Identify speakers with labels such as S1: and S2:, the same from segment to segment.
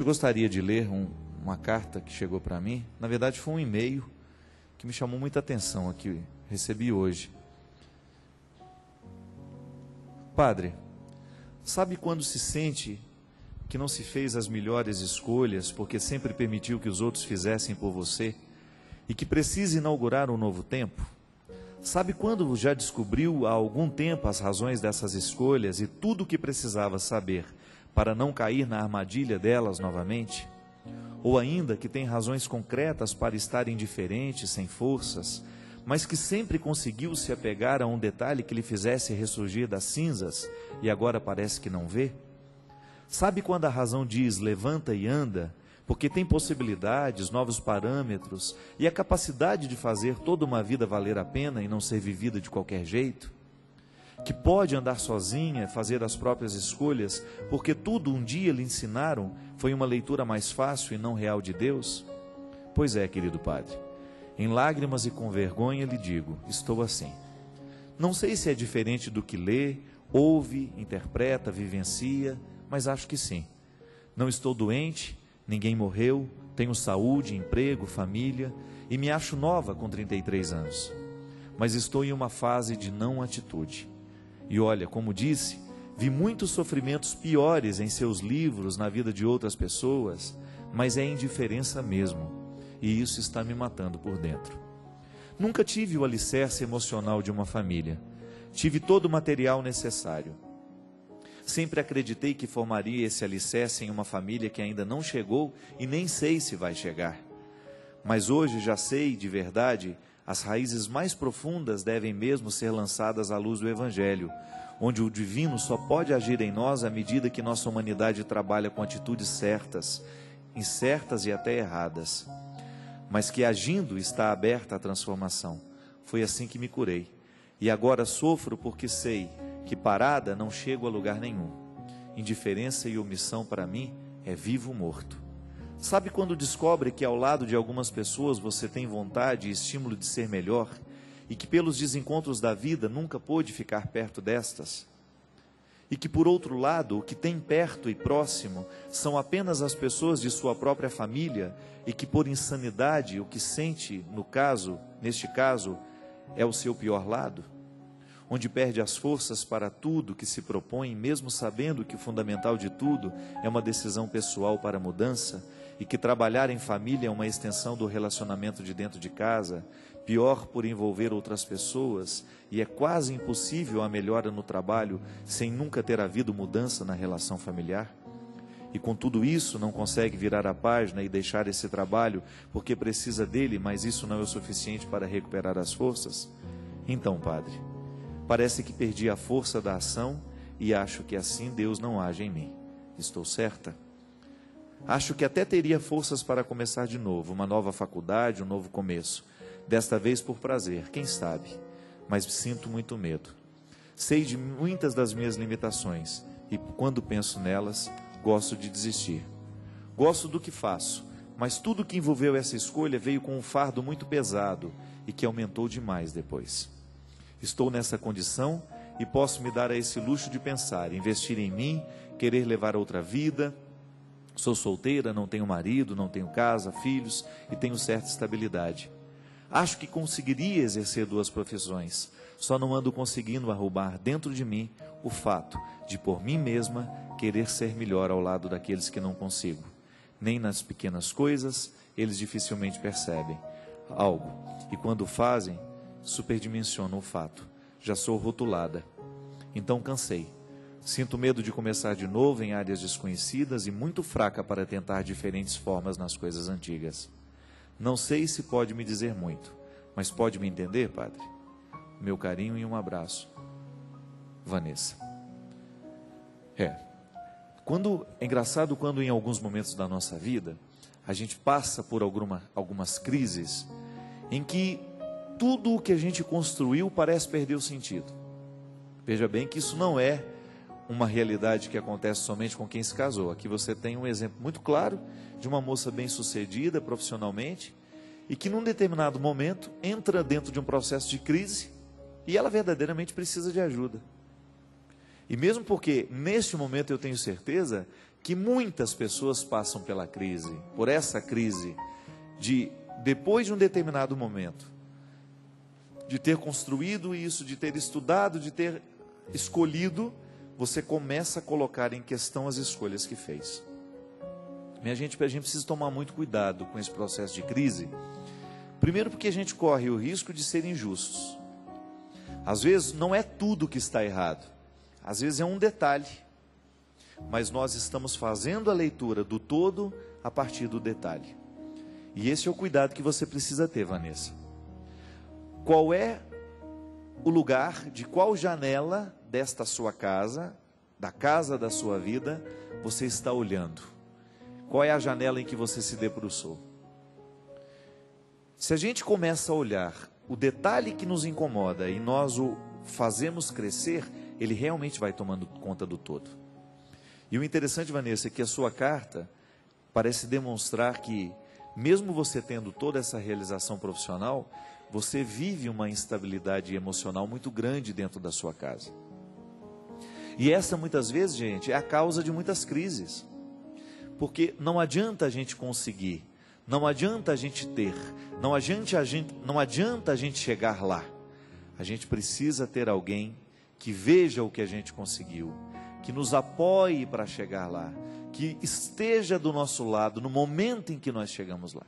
S1: gostaria de ler uma carta que chegou para mim. Na verdade, foi um e-mail que me chamou muita atenção aqui, recebi hoje. Padre, sabe quando se sente que não se fez as melhores escolhas porque sempre permitiu que os outros fizessem por você e que precisa inaugurar um novo tempo? Sabe quando já descobriu há algum tempo as razões dessas escolhas e tudo o que precisava saber para não cair na armadilha delas novamente? Ou ainda que tem razões concretas para estar indiferente, sem forças, mas que sempre conseguiu se apegar a um detalhe que lhe fizesse ressurgir das cinzas e agora parece que não vê? Sabe quando a razão diz levanta e anda, porque tem possibilidades, novos parâmetros e a capacidade de fazer toda uma vida valer a pena e não ser vivida de qualquer jeito? Que pode andar sozinha, fazer as próprias escolhas, porque tudo um dia lhe ensinaram foi uma leitura mais fácil e não real de Deus? Pois é, querido Padre, em lágrimas e com vergonha lhe digo, estou assim. Não sei se é diferente do que lê, ouve, interpreta, vivencia, mas acho que sim. Não estou doente, ninguém morreu, tenho saúde, emprego, família e me acho nova com 33 anos. Mas estou em uma fase de não atitude. E olha, como disse, vi muitos sofrimentos piores em seus livros, na vida de outras pessoas, mas é indiferença mesmo. E isso está me matando por dentro. Nunca tive o alicerce emocional de uma família. Tive todo o material necessário. Sempre acreditei que formaria esse alicerce em uma família que ainda não chegou e nem sei se vai chegar. Mas hoje já sei, de verdade, as raízes mais profundas devem mesmo ser lançadas à luz do Evangelho, onde o divino só pode agir em nós à medida que nossa humanidade trabalha com atitudes certas, incertas e até erradas, mas que agindo está aberta à transformação. Foi assim que me curei. E agora sofro porque sei que parada não chego a lugar nenhum. Indiferença e omissão para mim é vivo morto. Sabe quando descobre que ao lado de algumas pessoas você tem vontade e estímulo de ser melhor e que pelos desencontros da vida nunca pôde ficar perto destas? E que por outro lado, o que tem perto e próximo são apenas as pessoas de sua própria família e que por insanidade o que sente, neste caso, é o seu pior lado? Onde perde as forças para tudo que se propõe, mesmo sabendo que o fundamental de tudo é uma decisão pessoal para a mudança e que trabalhar em família é uma extensão do relacionamento de dentro de casa, pior por envolver outras pessoas, e é quase impossível a melhora no trabalho sem nunca ter havido mudança na relação familiar? E com tudo isso não consegue virar a página e deixar esse trabalho porque precisa dele, mas isso não é o suficiente para recuperar as forças? Então, Padre, parece que perdi a força da ação e acho que assim Deus não age em mim. Estou certa? Acho que até teria forças para começar de novo, uma nova faculdade, um novo começo. Desta vez por prazer, quem sabe? Mas sinto muito medo. Sei de muitas das minhas limitações e quando penso nelas, gosto de desistir. Gosto do que faço, mas tudo que envolveu essa escolha veio com um fardo muito pesado e que aumentou demais depois. Estou nessa condição e posso me dar a esse luxo de pensar, investir em mim, querer levar outra vida. Sou solteira, não tenho marido, não tenho casa, filhos e tenho certa estabilidade. Acho que conseguiria exercer duas profissões, só não ando conseguindo arrumar dentro de mim o fato de por mim mesma querer ser melhor ao lado daqueles que não consigo. Nem nas pequenas coisas eles dificilmente percebem algo e quando o fazem, superdimensionam o fato. Já sou rotulada. Então cansei. Sinto medo de começar de novo em áreas desconhecidas e muito fraca para tentar diferentes formas nas coisas antigas. Não sei se pode me dizer muito, mas pode me entender, Padre? Meu carinho e um abraço. Vanessa. É engraçado quando em alguns momentos da nossa vida, a gente passa por algumas crises em que tudo o que a gente construiu parece perder o sentido. Veja bem que isso não é uma realidade que acontece somente com quem se casou. Aqui você tem um exemplo muito claro de uma moça bem-sucedida profissionalmente e que num determinado momento entra dentro de um processo de crise e ela verdadeiramente precisa de ajuda. E mesmo porque neste momento eu tenho certeza que muitas pessoas passam pela crise, por essa crise, de depois de um determinado momento, de ter construído isso, de ter estudado, de ter escolhido, você começa a colocar em questão as escolhas que fez. Minha gente, a gente precisa tomar muito cuidado com esse processo de crise. Primeiro porque a gente corre o risco de ser injustos. Às vezes não é tudo que está errado, às vezes é um detalhe, mas nós estamos fazendo a leitura do todo a partir do detalhe. E esse é o cuidado que você precisa ter, Vanessa. Qual é o lugar, de qual janela desta sua casa, da casa da sua vida, você está olhando? Qual é a janela em que você se debruçou? Se a gente começa a olhar o detalhe que nos incomoda e nós o fazemos crescer, ele realmente vai tomando conta do todo. E o interessante, Vanessa, é que a sua carta parece demonstrar que, mesmo você tendo toda essa realização profissional, você vive uma instabilidade emocional muito grande dentro da sua casa. E essa, muitas vezes, gente, é a causa de muitas crises. Porque não adianta a gente conseguir, não adianta a gente ter, não adianta a gente chegar lá. A gente precisa ter alguém que veja o que a gente conseguiu, que nos apoie para chegar lá, que esteja do nosso lado no momento em que nós chegamos lá.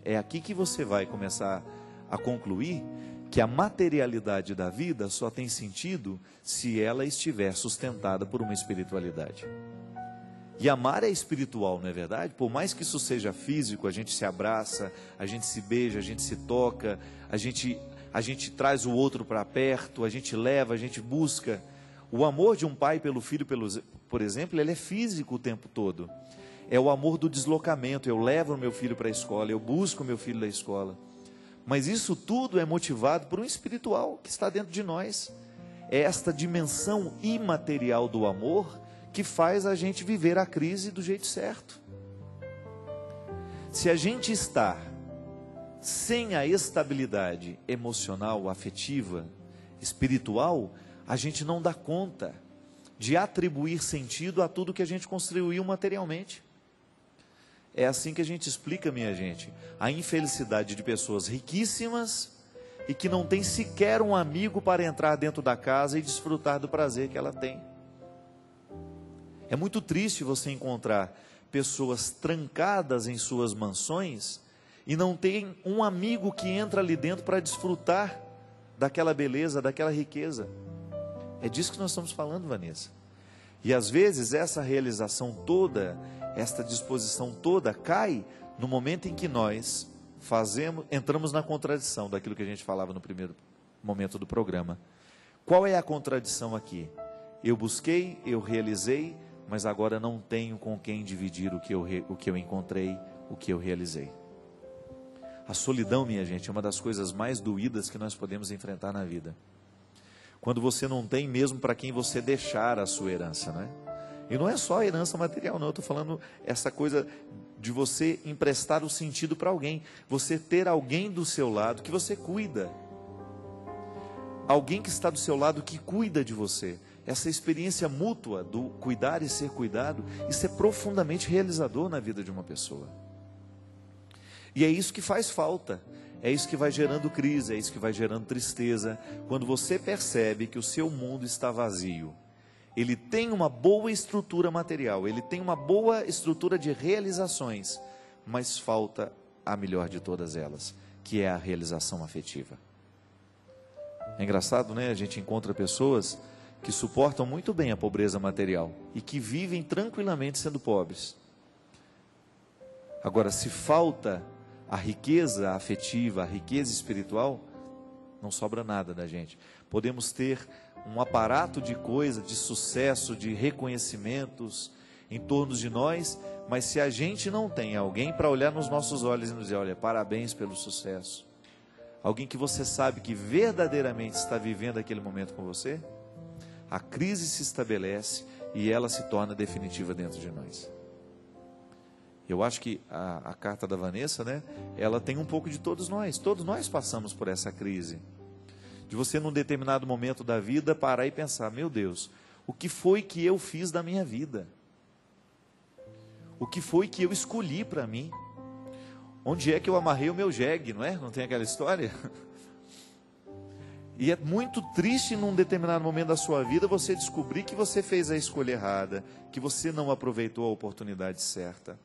S1: É aqui que você vai começar a concluir que a materialidade da vida só tem sentido se ela estiver sustentada por uma espiritualidade. E amar é espiritual, não é verdade? Por mais que isso seja físico, a gente se abraça, a gente se beija, a gente se toca, a gente traz o outro para perto, a gente leva, a gente busca. O amor de um pai pelo filho, por exemplo, ele é físico o tempo todo. É o amor do deslocamento. Eu levo o meu filho para a escola, eu busco o meu filho da escola. Mas isso tudo é motivado por um espiritual que está dentro de nós. É esta dimensão imaterial do amor que faz a gente viver a crise do jeito certo. Se a gente está sem a estabilidade emocional, afetiva, espiritual, a gente não dá conta de atribuir sentido a tudo que a gente construiu materialmente. É assim que a gente explica, minha gente, a infelicidade de pessoas riquíssimas e que não tem sequer um amigo para entrar dentro da casa e desfrutar do prazer que ela tem. É muito triste você encontrar pessoas trancadas em suas mansões e não tem um amigo que entra ali dentro para desfrutar daquela beleza, daquela riqueza. É disso que nós estamos falando, Vanessa. E às vezes essa realização toda, esta disposição toda cai no momento em que nós entramos na contradição daquilo que a gente falava no primeiro momento do programa. Qual é a contradição aqui? Eu busquei, eu realizei, mas agora não tenho com quem dividir o que eu encontrei, o que eu realizei. A solidão, minha gente, é uma das coisas mais doídas que nós podemos enfrentar na vida. Quando você não tem mesmo para quem você deixar a sua herança, né? E não é só a herança material, não. Eu estou falando essa coisa de você emprestar o sentido para alguém. Você ter alguém do seu lado que você cuida. Alguém que está do seu lado que cuida de você. Essa experiência mútua do cuidar e ser cuidado, isso é profundamente realizador na vida de uma pessoa. E é isso que faz falta, é isso que vai gerando crise, é isso que vai gerando tristeza. Quando você percebe que o seu mundo está vazio, ele tem uma boa estrutura material, ele tem uma boa estrutura de realizações, mas falta a melhor de todas elas, que é a realização afetiva. É engraçado, né? A gente encontra pessoas que suportam muito bem a pobreza material e que vivem tranquilamente sendo pobres. Agora, se falta a riqueza afetiva, a riqueza espiritual, não sobra nada da gente. Podemos ter um aparato de coisas, de sucesso, de reconhecimentos em torno de nós, mas se a gente não tem alguém para olhar nos nossos olhos e nos dizer, olha, parabéns pelo sucesso, alguém que você sabe que verdadeiramente está vivendo aquele momento com você, a crise se estabelece e ela se torna definitiva dentro de nós. Eu acho que a carta da Vanessa, né, ela tem um pouco de todos nós passamos por essa crise, de você num determinado momento da vida parar e pensar, meu Deus, o que foi que eu fiz da minha vida? O que foi que eu escolhi para mim? Onde é que eu amarrei o meu jegue, não é? Não tem aquela história? E é muito triste num determinado momento da sua vida você descobrir que você fez a escolha errada, que você não aproveitou a oportunidade certa.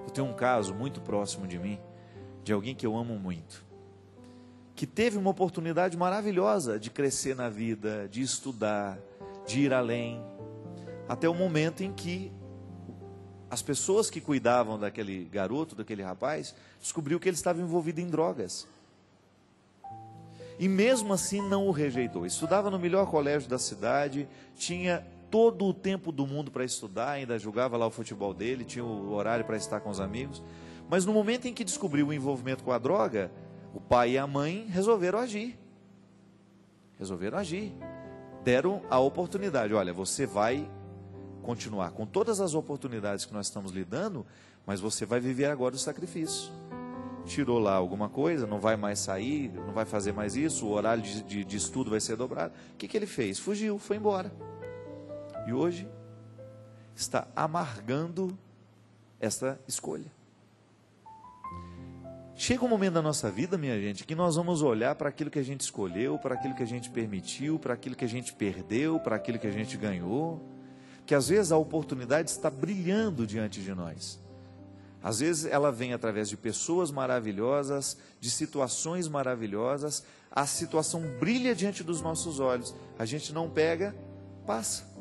S1: Eu tenho um caso muito próximo de mim, de alguém que eu amo muito, que teve uma oportunidade maravilhosa de crescer na vida, de estudar, de ir além, até o momento em que as pessoas que cuidavam daquele garoto, daquele rapaz, descobriu que ele estava envolvido em drogas. E mesmo assim não o rejeitou. Estudava no melhor colégio da cidade, tinha todo o tempo do mundo para estudar, ainda jogava lá o futebol dele, tinha o horário para estar com os amigos. Mas no momento em que descobriu o envolvimento com a droga, o pai e a mãe resolveram agir. Resolveram agir. Deram a oportunidade. Olha, você vai continuar com todas as oportunidades que nós estamos lidando, mas você vai viver agora o sacrifício. Tirou lá alguma coisa, não vai mais sair, não vai fazer mais isso, o horário de estudo vai ser dobrado. O que ele fez? Fugiu, foi embora. E hoje está amargando essa escolha. Chega um momento da nossa vida, minha gente, que nós vamos olhar para aquilo que a gente escolheu, para aquilo que a gente permitiu, para aquilo que a gente perdeu, para aquilo que a gente ganhou, que às vezes a oportunidade está brilhando diante de nós. Às vezes ela vem através de pessoas maravilhosas, de situações maravilhosas, a situação brilha diante dos nossos olhos, a gente não pega, passa.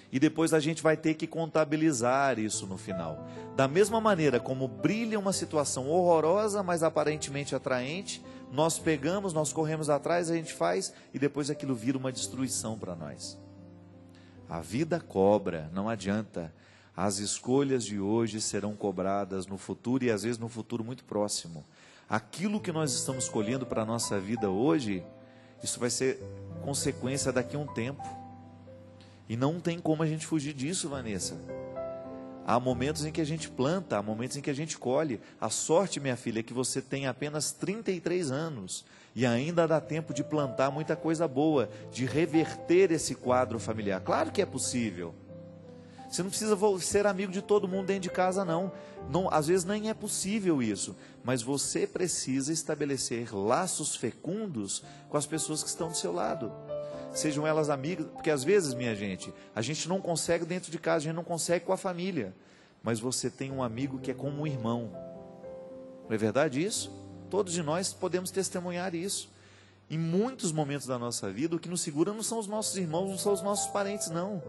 S1: E depois a gente vai ter que contabilizar isso no final. Da mesma maneira como brilha uma situação horrorosa, mas aparentemente atraente, nós pegamos, nós corremos atrás, a gente faz, e depois aquilo vira uma destruição para nós. A vida cobra, não adianta. As escolhas de hoje serão cobradas no futuro e às vezes no futuro muito próximo. Aquilo que nós estamos escolhendo para a nossa vida hoje, isso vai ser consequência daqui a um tempo. E não tem como a gente fugir disso, Vanessa. Há momentos em que a gente planta, há momentos em que a gente colhe. A sorte, minha filha, é que você tem apenas 33 anos e ainda dá tempo de plantar muita coisa boa, de reverter esse quadro familiar. Claro que é possível. Você não precisa ser amigo de todo mundo dentro de casa, não. Às vezes nem é possível isso. Mas você precisa estabelecer laços fecundos com as pessoas que estão do seu lado. Sejam elas amigas, porque às vezes, minha gente, a gente não consegue dentro de casa, a gente não consegue com a família. Mas você tem um amigo que é como um irmão. Não é verdade isso? Todos de nós podemos testemunhar isso. Em muitos momentos da nossa vida, o que nos segura não são os nossos irmãos, não são os nossos parentes, não.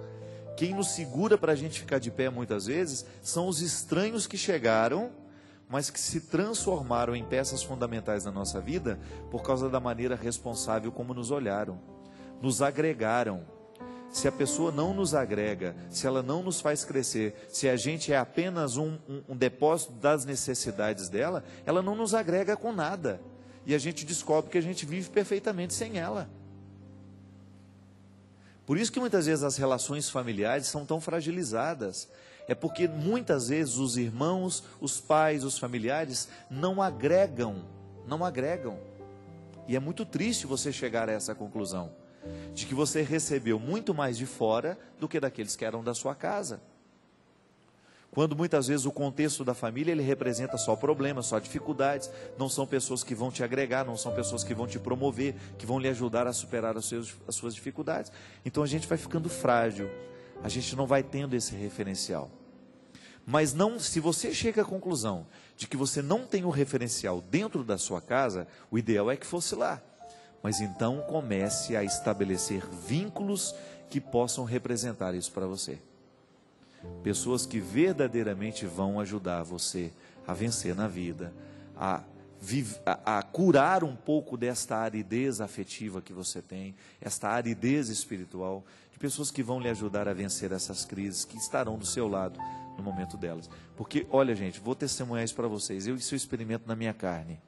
S1: Quem nos segura para a gente ficar de pé muitas vezes são os estranhos que chegaram, mas que se transformaram em peças fundamentais na nossa vida por causa da maneira responsável como nos olharam, nos agregaram. Se a pessoa não nos agrega, se ela não nos faz crescer, se a gente é apenas um depósito das necessidades dela, ela não nos agrega com nada. E a gente descobre que a gente vive perfeitamente sem ela. Por isso que muitas vezes as relações familiares são tão fragilizadas. É porque muitas vezes os irmãos, os pais, os familiares não agregam. E é muito triste você chegar a essa conclusão, de que você recebeu muito mais de fora do que daqueles que eram da sua casa. Quando muitas vezes o contexto da família, ele representa só problemas, só dificuldades, não são pessoas que vão te agregar, não são pessoas que vão te promover, que vão lhe ajudar a superar as suas dificuldades. Então a gente vai ficando frágil, a gente não vai tendo esse referencial. Mas não, se você chega à conclusão de que você não tem o referencial dentro da sua casa, o ideal é que fosse lá. Mas então comece a estabelecer vínculos que possam representar isso para você. Pessoas que verdadeiramente vão ajudar você a vencer na vida, a curar um pouco desta aridez afetiva que você tem, esta aridez espiritual, de pessoas que vão lhe ajudar a vencer essas crises, que estarão do seu lado no momento delas. Porque, olha gente, vou testemunhar isso para vocês, isso eu experimento na minha carne.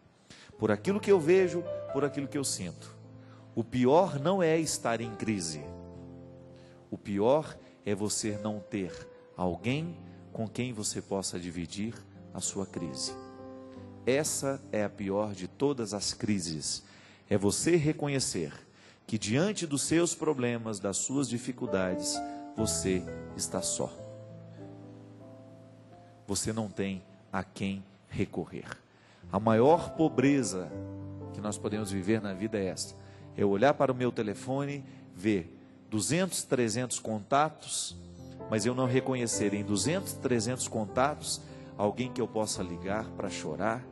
S1: Por aquilo que eu vejo, por aquilo que eu sinto. O pior não é estar em crise. O pior é você não ter alguém com quem você possa dividir a sua crise. Essa é a pior de todas as crises. É você reconhecer que diante dos seus problemas, das suas dificuldades, você está só. você não tem a quem recorrer. A maior pobreza que nós podemos viver na vida é esta: eu olhar para o meu telefone, ver 200, 300 contatos, mas eu não reconhecer em 200, 300 contatos alguém que eu possa ligar para chorar,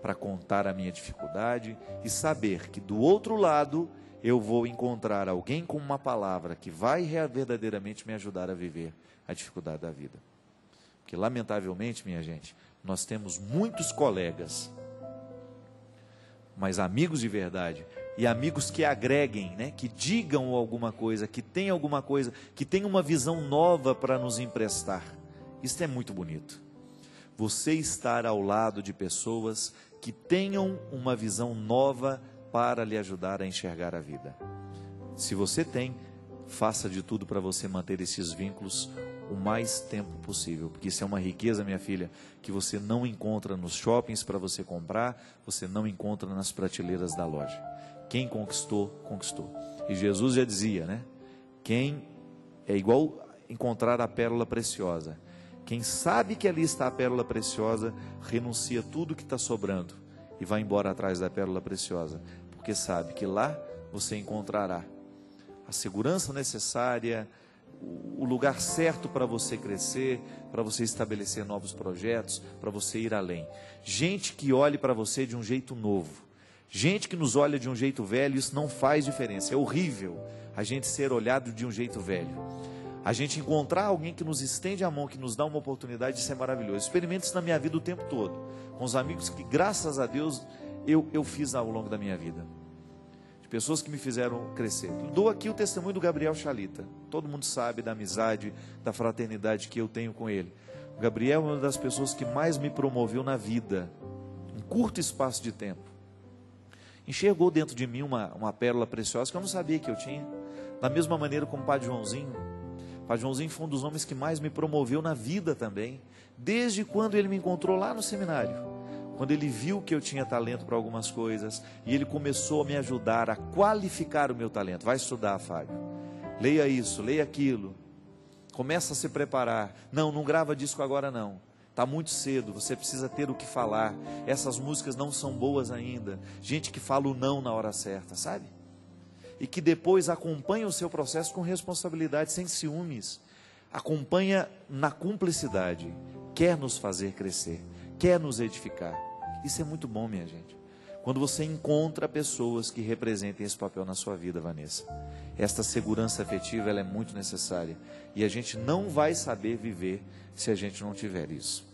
S1: para contar a minha dificuldade, e saber que do outro lado eu vou encontrar alguém com uma palavra que vai verdadeiramente me ajudar a viver a dificuldade da vida. Porque lamentavelmente, minha gente, nós temos muitos colegas, mas amigos de verdade, e amigos que agreguem, né, que digam alguma coisa, que tenham alguma coisa, que tenham uma visão nova para nos emprestar. Isso é muito bonito. Você estar ao lado de pessoas que tenham uma visão nova para lhe ajudar a enxergar a vida. Se você tem, faça de tudo para você manter esses vínculos o mais tempo possível, porque isso é uma riqueza, minha filha, que você não encontra nos shoppings para você comprar, você não encontra nas prateleiras da loja. Quem conquistou, conquistou. E Jesus já dizia, né? Quem é igual encontrar a pérola preciosa. Quem sabe que ali está a pérola preciosa, renuncia tudo que está sobrando e vai embora atrás da pérola preciosa, porque sabe que lá você encontrará a segurança necessária, o lugar certo para você crescer, para você estabelecer novos projetos, para você ir além. Gente que olhe para você de um jeito novo. Gente que nos olha de um jeito velho, isso não faz diferença. É horrível a gente ser olhado de um jeito velho. A gente encontrar alguém que nos estende a mão, que nos dá uma oportunidade, isso é maravilhoso. Experimento isso na minha vida o tempo todo, com os amigos que, graças a Deus, eu fiz ao longo da minha vida. De pessoas que me fizeram crescer. Dou aqui o testemunho do Gabriel Chalita. Todo mundo sabe da amizade, da fraternidade que eu tenho com ele. O Gabriel é uma das pessoas que mais me promoveu na vida, em curto espaço de tempo. Enxergou dentro de mim uma pérola preciosa que eu não sabia que eu tinha. Da mesma maneira como o Padre Joãozinho. O Padre Joãozinho foi um dos homens que mais me promoveu na vida também. Desde quando ele me encontrou lá no seminário. Quando ele viu que eu tinha talento para algumas coisas. E ele começou a me ajudar a qualificar o meu talento. Vai estudar, Fábio. Leia isso, leia aquilo. Começa a se preparar. Não grava disco agora não. Está muito cedo, você precisa ter o que falar. Essas músicas não são boas ainda. Gente que fala o não na hora certa, sabe? E que depois acompanha o seu processo com responsabilidade, sem ciúmes. Acompanha na cumplicidade. Quer nos fazer crescer, quer nos edificar. Isso é muito bom, minha gente. Quando você encontra pessoas que representem esse papel na sua vida, Vanessa. Esta segurança afetiva, ela é muito necessária. E a gente não vai saber viver se a gente não tiver isso.